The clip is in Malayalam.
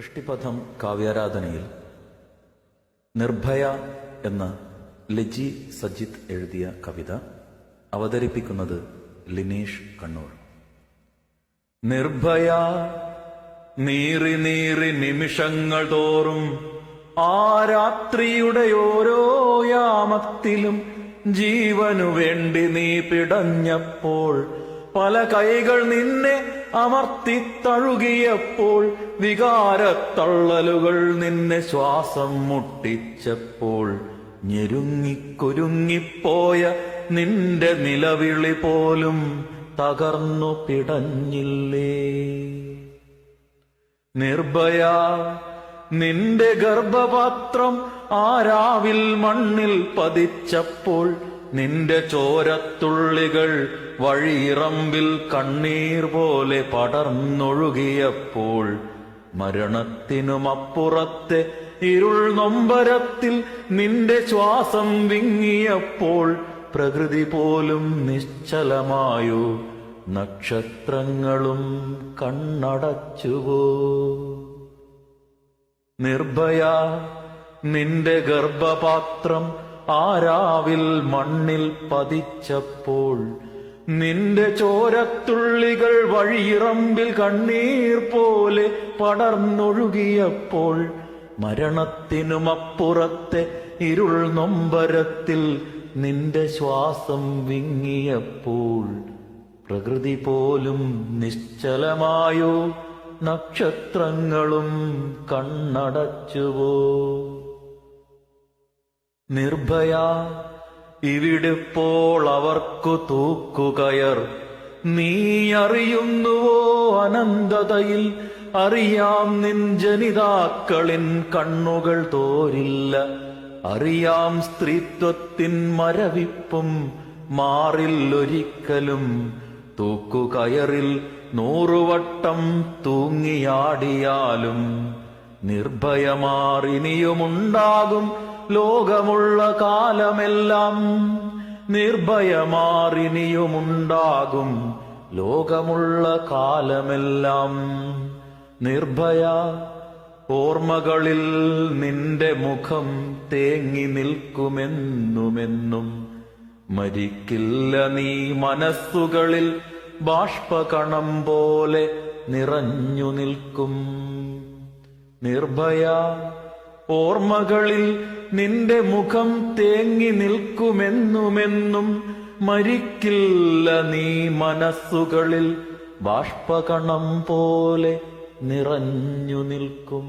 സൃഷ്ടിപഥം കാവ്യാരാധനയിൽ നിർഭയ എന്ന ലജി സജിത്ത് എഴുതിയ കവിത അവതരിപ്പിക്കുന്നത് ലിനേഷ് കണ്ണൂർ. നിർഭയ നീറി നീറി നിമിഷങ്ങൾ തോറും ആ രാത്രിയുടെ ഓരോ യാമത്തിലും ജീവനു വേണ്ടി നീ പിടഞ്ഞപ്പോൾ, പല കൈകൾ നിന്നെ അമർത്തിത്തഴുകിയപ്പോൾ, വികാരത്തള്ളലുകൾ നിന്നെ ശ്വാസം മുട്ടിച്ചപ്പോൾ, ഞെരുങ്ങിക്കുരുങ്ങിപ്പോയ നിന്റെ നിലവിളി പോലും തകർന്നു പിടഞ്ഞില്ലേ? നിർഭയ നിന്റെ ഗർഭപാത്രം ആരാവിൽ മണ്ണിൽ പതിച്ചപ്പോൾ, നിന്റെ ചോരത്തുള്ളികൾ വഴിയിറമ്പിൽ കണ്ണീർ പോലെ പടർന്നൊഴുകിയപ്പോൾ, മരണത്തിനുമപ്പുറത്തെ ഇരുൾ നൊമ്പരത്തിൽ നിന്റെ ശ്വാസം വിങ്ങിയപ്പോൾ, പ്രകൃതി പോലും നിശ്ചലമായോ, നക്ഷത്രങ്ങളും കണ്ണടച്ചുവോ? നിർഭയ നിന്റെ ഗർഭപാത്രം ആരാവിൽ മണ്ണിൽ പതിച്ചപ്പോൾ, നിന്റെ ചോരത്തുള്ളികൾ വഴിയിറമ്പിൽ കണ്ണീർ പോലെ പടർന്നൊഴുകിയപ്പോൾ, മരണത്തിനുമപ്പുറത്തെ ഇരുൾ നൊമ്പരത്തിൽ നിന്റെ ശ്വാസം വിങ്ങിയപ്പോൾ, പ്രകൃതി പോലും നിശ്ചലമായോ, നക്ഷത്രങ്ങളും കണ്ണടച്ചുവോ? നിർഭയ ഇവിടിപ്പോൾ അവർക്കു തൂക്കുകയർ, നീ അറിയുന്നുവോ അനന്തതയിൽ? അറിയാം നിൻ ജനിതാക്കളിൻ കണ്ണുകൾ തോരില്ല, അറിയാം സ്ത്രീത്വത്തിൻ മരവിപ്പും മാറില്ലൊരിക്കലും. തൂക്കുകയറിൽ 100 വട്ടം തൂങ്ങിയാടിയാലും, നിർഭയമാറിനിയുമുണ്ടാകും ലോകമുള്ള കാലമെല്ലാം. നിർഭയമാറിനിയുമുണ്ടാകും ലോകമുള്ള കാലമെല്ലാം. നിർഭയ ഓർമ്മകളിൽ നിന്റെ മുഖം തേങ്ങി നിൽക്കുമെന്നുമെന്നും, മരിക്കില്ല നീ മനസ്സുകളിൽ ബാഷ്പകണം പോലെ നിറഞ്ഞു നിൽക്കും. നിർഭയ ഓർമ്മകളിൽ നിന്റെ മുഖം തേങ്ങി നിൽക്കുമെന്നുമെന്നും, മരിക്കില്ല നീ മനസ്സുകളിൽ ബാഷ്പകണം പോലെ നിറഞ്ഞു നിൽക്കും.